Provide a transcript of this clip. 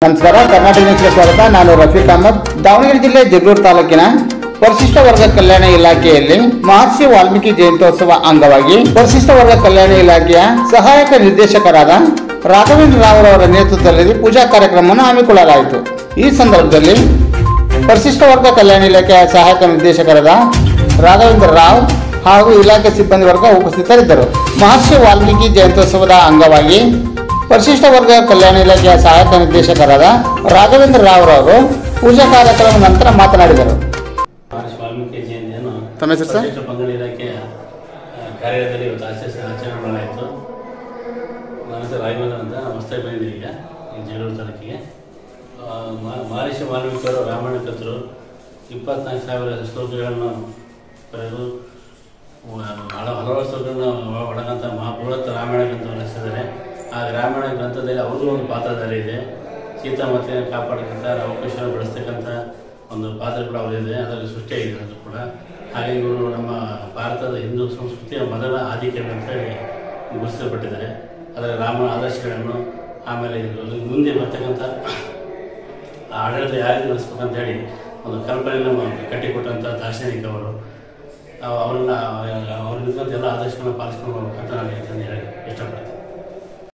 ನಮಸ್ಕಾರ, ಕರ್ನಾಟಕ ನ್ಯೂಸ್ಗೆ ಸ್ವಾಗತ. ನಾನು ರಫೀಕ್ ಅಹಮದ್. ದಾವಣಗೆರೆ ಜಿಲ್ಲೆ ಜಗಳೂರು ತಾಲೂಕಿನ ಪರಿಶಿಷ್ಟ ವರ್ಗ ಕಲ್ಯಾಣ ಇಲಾಖೆಯಲ್ಲಿ ಮಹರ್ಷಿ ವಾಲ್ಮೀಕಿ ಜಯಂತ್ಯೋತ್ಸವ ಅಂಗವಾಗಿ ಪರಿಶಿಷ್ಟ ವರ್ಗ ಕಲ್ಯಾಣ ಇಲಾಖೆಯ ಸಹಾಯಕ ನಿರ್ದೇಶಕರಾದ ರಾಘವೇಂದ್ರ ರಾವ್ ಅವರ ನೇತೃತ್ವದಲ್ಲಿ ಪೂಜಾ ಕಾರ್ಯಕ್ರಮವನ್ನು ಹಮ್ಮಿಕೊಳ್ಳಲಾಯಿತು. ಈ ಸಂದರ್ಭದಲ್ಲಿ ಪರಿಶಿಷ್ಟ ವರ್ಗ ಕಲ್ಯಾಣ ಇಲಾಖೆಯ ಸಹಾಯಕ ನಿರ್ದೇಶಕರಾದ ರಾಘವೇಂದ್ರ ರಾವ್ ಹಾಗೂ ಇಲಾಖೆ ಸಿಬ್ಬಂದಿ ವರ್ಗ ಉಪಸ್ಥಿತರಿದ್ದರು. ಮಹರ್ಷಿ ವಾಲ್ಮೀಕಿ ಜಯಂತ್ಯೋತ್ಸವದ ಅಂಗವಾಗಿ ಪರಿಶಿಷ್ಟ ವರ್ಗ ಕಲ್ಯಾಣ ಇಲಾಖೆಯ ಸಹಾಯಕ ನಿರ್ದೇಶಕರಾದ ರಾಘವೇಂದ್ರ ರಾವ್ ಅವರು ಪೂಜಾ ಕಾರ್ಯಕ್ರಮ ನಂತರ ಮಾತನಾಡಿದರು. ಮಹರ್ಷಿ ವಾಲ್ಮೀಕಿ ಜಯಂತಿಯನ್ನು ತಮ್ಮ ಹೆಸರು ಸರ್? ಪರಿಶಿಷ್ಟ ಪಂಗಡ ಇಲಾಖೆಯ ಕಾರ್ಯಾಲಯದಲ್ಲಿ ಇವತ್ತು ಆಚರಣೆ ಮಾಡಲಾಯಿತು. ನನ್ನ ಹೆಸರು ರಾಘವೇಂದ್ರ ಅಂತ, ಹೊಸದಾಗಿ ಬಂದಿದ್ದೀವಿ ಈಗ ಈ ಜಗಳೂರು ತಾಲೂಕಿಗೆ. ಮಹರ್ಷಿ ವಾಲ್ಮೀಕಿಯವರು ರಾಮಾಯಣ ಕರ್ತರು 24,000 ಶ್ಲೋಕಗಳನ್ನು ಬರೆದು ಹಲವಾರು ಶ್ಲೋಕಗಳನ್ನು ಒಳಗಂತ ಮಹಾಪುರತ್ ರಾಮಾಯಣ ಗ್ರಂಥವನ್ನು ರಚಿಸಿದ್ದಾರೆ. ಆ ರಾಮಾಯಣ ಗ್ರಂಥದಲ್ಲಿ ಅವ್ರದ್ದು ಒಂದು ಪಾತ್ರಧಾರೆ ಇದೆ. ಸೀತಾ ಮಾತೆಯನ್ನು ಕಾಪಾಡತಕ್ಕಂಥ, ಅವಕಾಶವನ್ನು ಬಳಸ್ತಕ್ಕಂಥ ಒಂದು ಪಾತ್ರ ಕೂಡ ಅವರಿದೆ. ಅದರಲ್ಲಿ ಸೃಷ್ಟಿಯಾಗಿದೆ ಅದು ಕೂಡ. ಹಾಗೆ ಇವರು ನಮ್ಮ ಭಾರತದ ಹಿಂದೂ ಸಂಸ್ಕೃತಿಯ ಮೊದಲ ಆದಿಕವಿ ಅಂತ ಹೇಳಿ ಗುರುತಿಸಲ್ಪಟ್ಟಿದ್ದಾರೆ. ಅದರ ರಾಮನ ಆದರ್ಶಗಳನ್ನು, ಆಮೇಲೆ ಮುಂದೆ ಬರ್ತಕ್ಕಂಥ ಆಡಳಿತ ಯಾರಿಗೆ ನಡೆಸ್ಬೇಕಂತ ಹೇಳಿ ಒಂದು ಕಲ್ಪನೆಯನ್ನು ಕಟ್ಟಿಕೊಟ್ಟಂಥ ದಾರ್ಶನಿಕ ಅವರು. ಅವ್ರನ್ನ ಎಲ್ಲ ಆದರ್ಶಗಳನ್ನು ಪಾಲಿಸ್ಕೊಂಡು ಹೋಗ್ಬೇಕಂತ ನಾನು ಹೇಳಿ ಇಷ್ಟಪಡ್ತೀನಿ.